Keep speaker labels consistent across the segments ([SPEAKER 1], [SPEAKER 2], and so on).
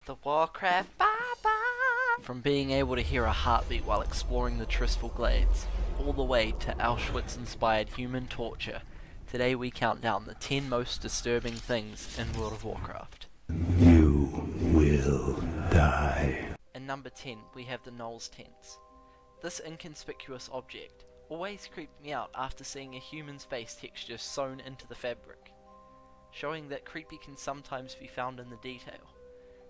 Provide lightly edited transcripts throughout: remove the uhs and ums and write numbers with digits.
[SPEAKER 1] The Warcraftbible! From being able to hear a heartbeat while exploring the Tristful Glades, all the way to Auschwitz-inspired human torture, today we count down the 10 most disturbing things in World of Warcraft.
[SPEAKER 2] You will die.
[SPEAKER 1] And number 10, we have the Knolls tents. This inconspicuous object always creeped me out after seeing a human's face texture sewn into the fabric, showing that creepy can sometimes be found in the detail.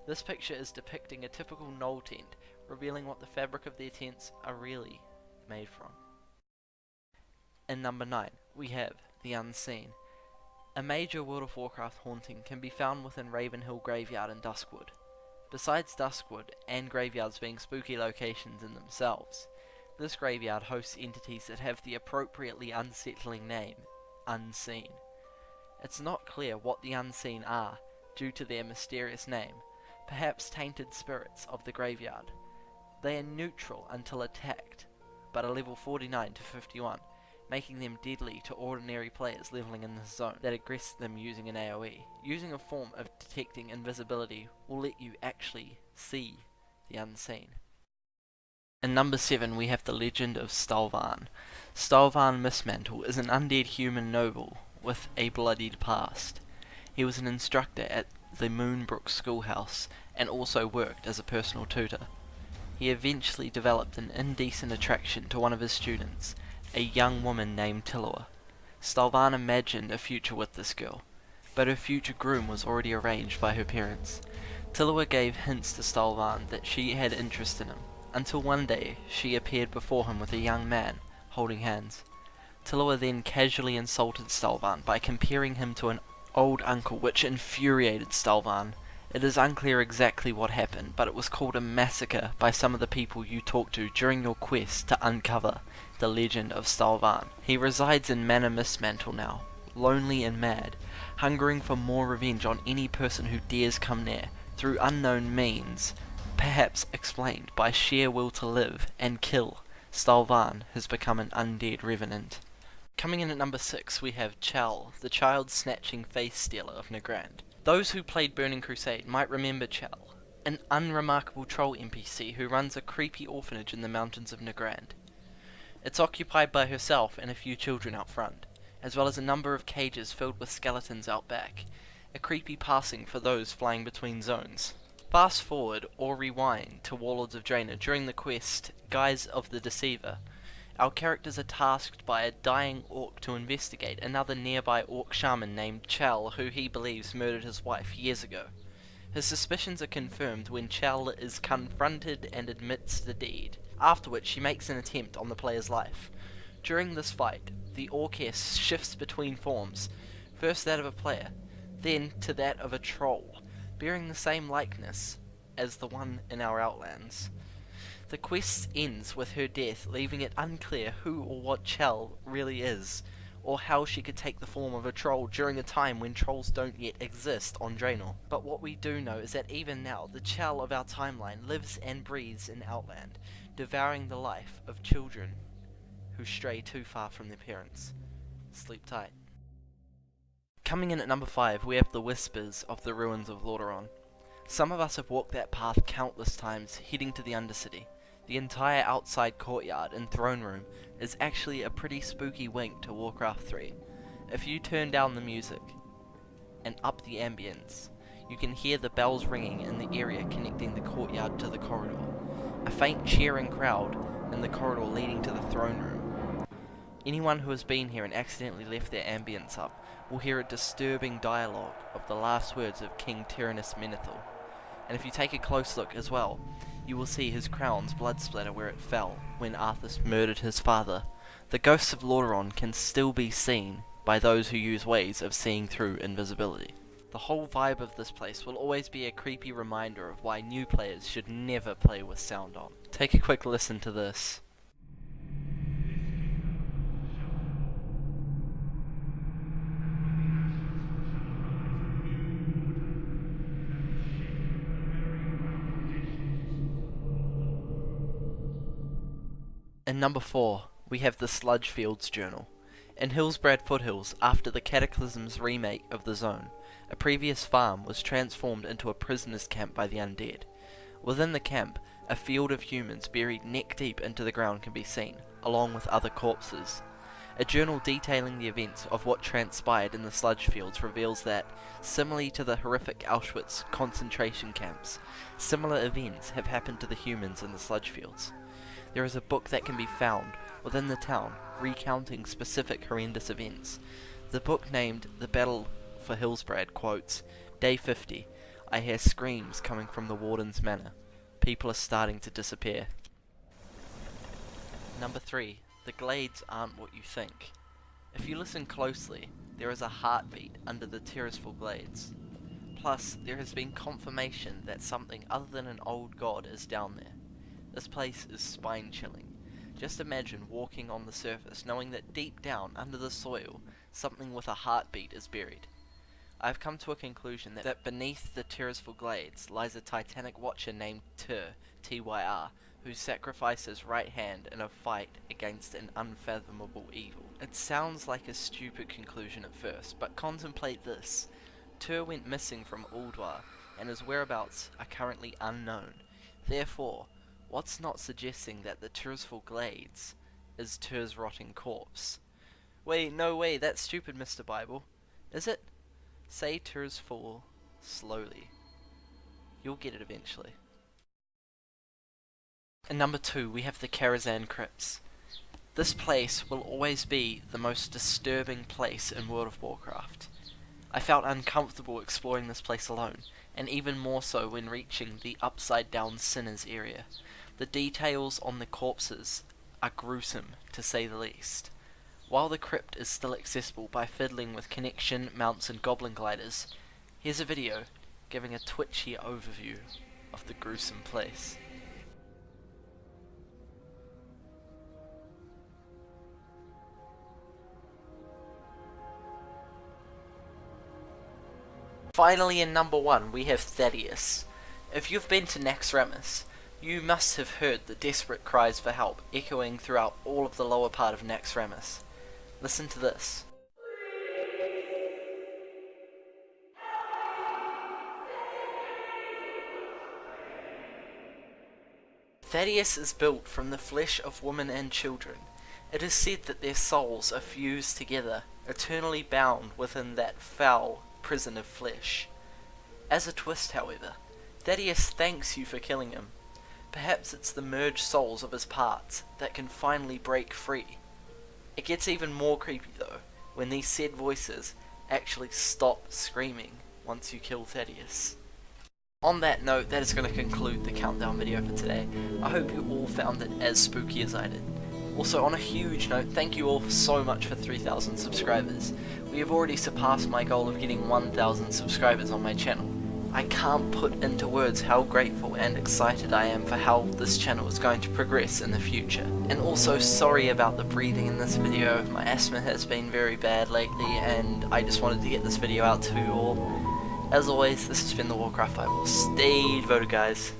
[SPEAKER 1] This picture is depicting a typical Gnoll tent, revealing what the fabric of their tents are really made from. In number 9, we have the Unseen. A major World of Warcraft haunting can be found within Ravenhill Graveyard in Duskwood. Besides Duskwood and graveyards being spooky locations in themselves, this graveyard hosts entities that have the appropriately unsettling name, Unseen. It's not clear what the Unseen are due to their mysterious name, perhaps tainted spirits of the graveyard. They are neutral until attacked, but are level 49 to 51, making them deadly to ordinary players leveling in this zone that aggress them using an AoE. Using a form of detecting invisibility will let you actually see the Unseen. In number 7 we have the legend of Stalvarn. Stalvarn Mistmantle is an undead human noble with a bloodied past. He was an instructor at the Moonbrook schoolhouse and also worked as a personal tutor. He eventually developed an indecent attraction to one of his students, a young woman named Tillua. Stalvarn imagined a future with this girl, but her future groom was already arranged by her parents. Tillua gave hints to Stalvarn that she had interest in him, until one day she appeared before him with a young man, holding hands. Tillua then casually insulted Stalvarn by comparing him to an old uncle, which infuriated Stalvarn. It is unclear exactly what happened, but it was called a massacre by some of the people you talked to during your quest to uncover the legend of Stalvarn. He resides in Manor Mistmantle now, lonely and mad, hungering for more revenge on any person who dares come near, through unknown means, perhaps explained by sheer will to live and kill. Stalvarn has become an undead revenant. Coming in at number 6 we have Chal, the child-snatching face stealer of Nagrand. Those who played Burning Crusade might remember Chal, an unremarkable troll NPC who runs a creepy orphanage in the mountains of Nagrand. It's occupied by herself and a few children out front, as well as a number of cages filled with skeletons out back, a creepy passing for those flying between zones. Fast forward or rewind to Warlords of Draenor during the quest Guise of the Deceiver. Our characters are tasked by a dying orc to investigate another nearby orc shaman named Chal, who he believes murdered his wife years ago. His suspicions are confirmed when Chal is confronted and admits the deed, after which she makes an attempt on the player's life. During this fight, the orcess shifts between forms, first that of a player, then to that of a troll, bearing the same likeness as the one in our Outlands. The quest ends with her death, leaving it unclear who or what Chal really is, or how she could take the form of a troll during a time when trolls don't yet exist on Draenor. But what we do know is that even now, the Chal of our timeline lives and breathes in Outland, devouring the life of children who stray too far from their parents. Sleep tight. Coming in at number 5, we have the Whispers of the Ruins of Lordaeron. Some of us have walked that path countless times, heading to the Undercity. The entire outside courtyard and throne room is actually a pretty spooky wink to Warcraft 3. If you turn down the music and up the ambience, you can hear the bells ringing in the area connecting the courtyard to the corridor. A faint cheering crowd in the corridor leading to the throne room. Anyone who has been here and accidentally left their ambience up will hear a disturbing dialogue of the last words of King Tyrannus Menethil. And if you take a close look as well, you will see his crown's blood splatter where it fell when Arthas murdered his father. The ghosts of Lordaeron can still be seen by those who use ways of seeing through invisibility. The whole vibe of this place will always be a creepy reminder of why new players should never play with sound on. Take a quick listen to this. In number 4, we have the Sludgefields Journal. In Hillsbrad Foothills, after the Cataclysm's remake of the zone, a previous farm was transformed into a prisoner's camp by the undead. Within the camp, a field of humans buried neck deep into the ground can be seen, along with other corpses. A journal detailing the events of what transpired in the sludge fields reveals that, similarly to the horrific Auschwitz concentration camps, similar events have happened to the humans in the sludge fields. There is a book that can be found within the town recounting specific horrendous events. The book, named The Battle for Hillsbrad, quotes, "Day 50, I hear screams coming from the Warden's Manor. People are starting to disappear." Number 3. The glades aren't what you think. If you listen closely, there is a heartbeat under the Terraceful glades. Plus, there has been confirmation that something other than an old god is down there. This place is spine-chilling. Just imagine walking on the surface, knowing that deep down, under the soil, something with a heartbeat is buried. I have come to a conclusion that beneath the Terraceful glades lies a titanic watcher named Tyr, T-Y-R, who sacrificed his right hand in a fight against an unfathomable evil. It sounds like a stupid conclusion at first, but contemplate this. Tyr went missing from Ulduar, and his whereabouts are currently unknown. Therefore, what's not suggesting that the Terraceful glades is Tyr's rotting corpse? Wait, no way, that's stupid, Mr. Bible. Is it? Say Terraceful slowly. You'll get it eventually. And number 2, we have the Karazhan Crypts. This place will always be the most disturbing place in World of Warcraft. I felt uncomfortable exploring this place alone, and even more so when reaching the Upside Down Sinners area. The details on the corpses are gruesome, to say the least. While the crypt is still accessible by fiddling with connection, mounts and goblin gliders, here's a video giving a twitchy overview of the gruesome place. Finally, in number 1, we have Thaddeus. If you've been to Naxxramas, you must have heard the desperate cries for help echoing throughout all of the lower part of Naxxramas. Listen to this. Thaddeus is built from the flesh of women and children. It is said that their souls are fused together, eternally bound within that foul prison of flesh. As a twist, however, Thaddeus thanks you for killing him. Perhaps it's the merged souls of his parts that can finally break free. It gets even more creepy though, when these said voices actually stop screaming once you kill Thaddeus. On that note, that is going to conclude the countdown video for today. I hope you all found it as spooky as I did. Also, on a huge note, thank you all so much for 3,000 subscribers. We have already surpassed my goal of getting 1,000 subscribers on my channel. I can't put into words how grateful and excited I am for how this channel is going to progress in the future. And also, sorry about the breathing in this video. My asthma has been very bad lately, and I just wanted to get this video out to you all. As always, this has been the Warcraft Bible. Stay devoted, guys.